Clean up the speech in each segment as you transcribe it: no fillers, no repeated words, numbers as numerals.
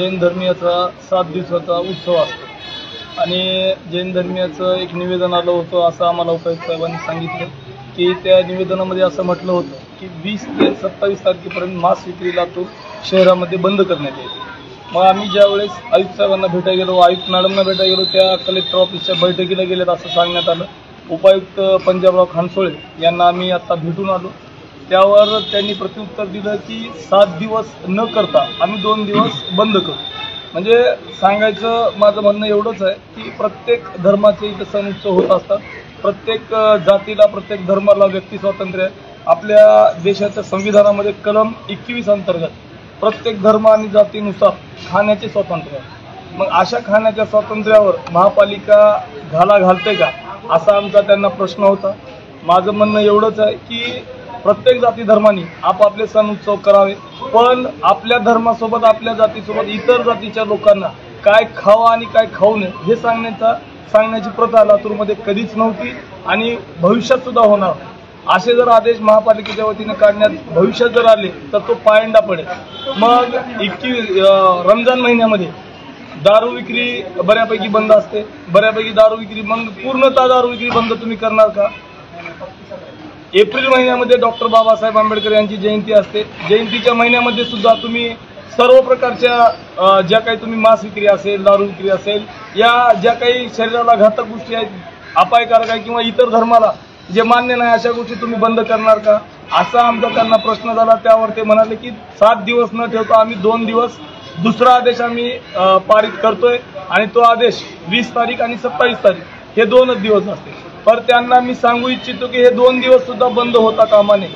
जैन धर्मीयाचा 7 दिवसाचा उत्सव असतो आणि जैन धर्मीयाचं एक निवेदन आलं होतं असं आम्हाला उपायुक्त साहेबांनी सांगितलं की त्या निवेदनामध्ये असं म्हटलं होतं की 20 ते 27 तारखेपर्यंत मांस विक्री लातूर शहरामध्ये बंद करण्यात येईल। मग आम्ही ज्यावेळेस आयुक्त साहेबांना भेटायला गेलो, आयुक्त मॅडमना भेटायला गेलो, त्या कलेक्टर ऑफिसच्या बैठकीला गेलेत असं सांगण्यात आलं। उपायुक्त पंजाबराव खानसोळे यांना आम्ही आता भेटून आलो, त्यावर त्यांनी प्रत्युत्तर दिलं की 7 दिवस न करता आम्ही 2 दिवस बंद करू। म्हणजे सांगायचं माझं म्हणणं एवढंच आहे की प्रत्येक धर्माचे इथं सण उत्सव होत असतात, प्रत्येक जातीला प्रत्येक धर्माला व्यक्ती स्वातंत्र्य आहे। आपल्या देशाच्या संविधानामध्ये कलम 21 अंतर्गत प्रत्येक धर्म आणि जातीनुसार खाण्याचे स्वातंत्र्य आहे। मग अशा खाण्याच्या स्वातंत्र्यावर महापालिका घाला घालते का असा आमचा त्यांना प्रश्न होता। माझं म्हणणं एवढंच आहे की प्रत्येक जाती धर्मांनी आपापले सण उत्सव करावे, पण आपल्या धर्मासोबत आपल्या जातीसोबत इतर जातीच्या लोकांना काय खावं आणि काय खाऊ नये हे सांगण्याची प्रथा लातूरमध्ये कधीच नव्हती आणि भविष्यात सुद्धा होणार। असे जर आदेश महापालिकेच्या वतीने काढण्यात भविष्यात जर आले तर तो पायंडा पडेल। मग 21 रमजान महिन्यामध्ये दारू विक्री बऱ्यापैकी बंद असते, बऱ्यापैकी दारू विक्री, मग पूर्णतः दारू विक्री बंद तुम्ही करणार का? एप्रिल महिन्यामध्ये डॉक्टर बाबासाहेब आंबेडकर यांची जयंती असते, जयंतीच्या महिन्यामध्ये सुद्धा तुम्ही सर्व प्रकारच्या ज्या काही तुम्ही मांस विक्री असेल, दारू विक्री असेल, या ज्या काही शरीराला घातक गोष्टी आहेत, अपायकारक आहे किंवा इतर धर्माला जे मान्य नाही अशा गोष्टी तुम्ही बंद करणार का असा आमचा त्यांना प्रश्न झाला। त्यावर ते म्हणाले की 7 दिवस न ठेवता आम्ही 2 दिवस दुसरा आदेश आम्ही पारित करतोय आणि तो आदेश 20 तारीख आणि 27 तारीख हे 2च दिवस असते। पर त्यांना मी सांगू इच्छितो की हे 2 दिवस सुद्धा बंद होता कामा नये,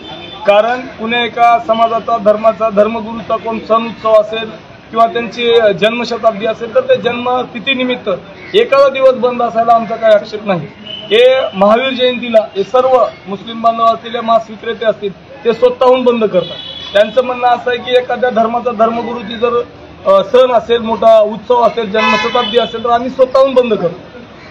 कारण कुण्या एका समाजाचा धर्माचा धर्मगुरूचा कोण सण उत्सव असेल किंवा त्यांची जन्मशताब्दी असेल तर ते जन्मतिथीनिमित्त एखादा दिवस बंद असायला आमचा काही आक्षेप नाही। हे महावीर जयंतीला हे सर्व मुस्लिम बांधव असतील, मांस विक्रेते असतील, ते स्वतःहून बंद करतात। त्यांचं म्हणणं असं आहे की एखाद्या धर्माचा धर्मगुरूची जर सण असेल, मोठा उत्सव असेल, जन्मशताब्दी असेल तर आम्ही स्वतःहून बंद करतो।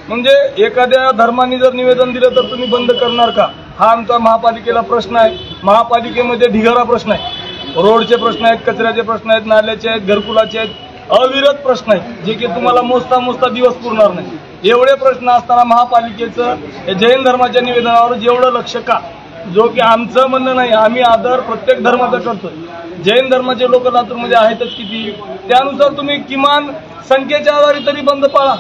म्हणजे एखाद्या धर्माने जर निवेदन दिलं तर तुम्ही बंद करणार का हा आमचा महापालिकेला प्रश्न आहे। महापालिकेमध्ये ढिगारा प्रश्न आहे, रोडचे प्रश्न आहेत, कचऱ्याचे प्रश्न आहेत, नाल्याचे आहेत, घरकुलाचे आहेत, अविरत प्रश्न आहेत जे की तुम्हाला मोजता दिवस पुरणार नाही। एवढे प्रश्न असताना महापालिकेचं जैन धर्माच्या निवेदनावर जेवढं लक्ष का, जो की आमचं म्हणणं नाही, आम्ही आदर प्रत्येक धर्माचा करतोय। जैन धर्माचे लोक लातूरमध्ये आहेतच किती, त्यानुसार तुम्ही किमान संख्येच्या आधारे तरी बंद पाळा।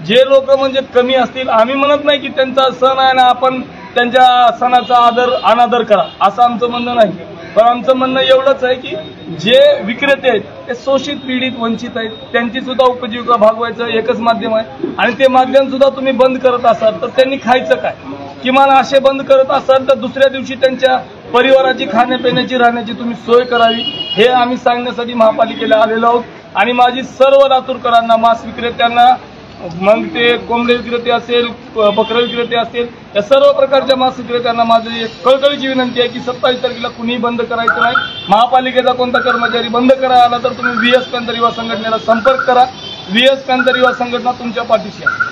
जे लोक म्हणजे कमी असतील, आम्ही म्हणत नाही की त्यांचा सण आहे ना आपण त्यांच्या सणाचा अनादर करा असं आमचं म्हणणं नाही, पण आमचं म्हणणं एवढंच आहे की जे विक्रेते आहेत ते शोषित, पीडित, वंचित आहेत, त्यांची सुद्धा उपजीविका भागवायचं एकच माध्यम आहे आणि ते माध्यम सुद्धा तुम्ही बंद करत असाल तर त्यांनी खायचं काय? किमान असे बंद करत असाल तर दुसऱ्या दिवशी त्यांच्या परिवाराची खाण्यापिण्याची राहण्याची तुम्ही सोय करावी, हे आम्ही सांगण्यासाठी महापालिकेला आलेलो आहोत। आणि माझी सर्व लातूरकरांना, मांस विक्रेत्यांना, मग ते कोंबडे विक्रेते असेल, बकरा विक्रेते असेल, या सर्व प्रकारच्या मांस विक्रेत्यांना माझी एक कळकळीची विनंती आहे की 27 तारखेला कुणीही बंद करायचं नाही। महापालिकेचा कोणता कर्मचारी बंद करायला आला तर तुम्ही VS पॅंथर युवा संघटनेला संपर्क करा, VS पॅंथर युवा संघटना तुमच्या पाठीशी आहे।